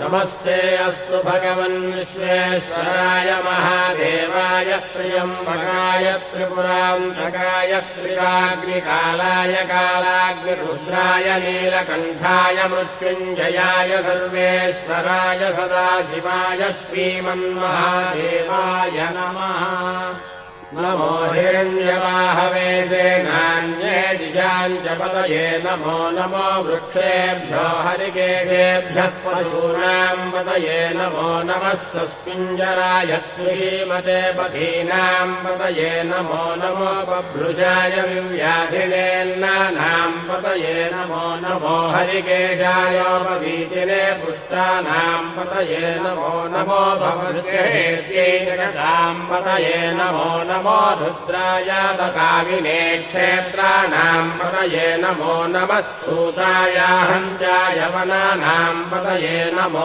नमस्ते अस्तु भगवन् विश्वेश्वराय महादेवाय त्र्यम्बकाय त्रिपुरान्तकाय त्रिराग्निकालाय कालाग्निरुद्राय नीलकण्ठाय मृत्युञ्जयाय सर्वेश्वराय सदाशिवाय श्रीमन्महादेवाय नमः। नमो हिरण्यवाहवे सेनान्ये दिशाञ्च पतये नमो नमो वृक्षेभ्यो हरिकेशेभ्यः पशूनाम् पतये नमो नमः सस्मिञ्जराय श्रीमते पथीनाम् पतये नमो नमो बभ्रुजाय विव्याधिनेन्नानाम् पतये नमो नमो हरिकेशायोपवीतिने पुष्टानाम् पतये नमो नमो भवस्येत्यैकताम् पतये नमो नमो रुद्राय तकाविने क्षेत्राणाम् पतये नमो नमः सूताय हन्त्याय वनानाम् पतये नमो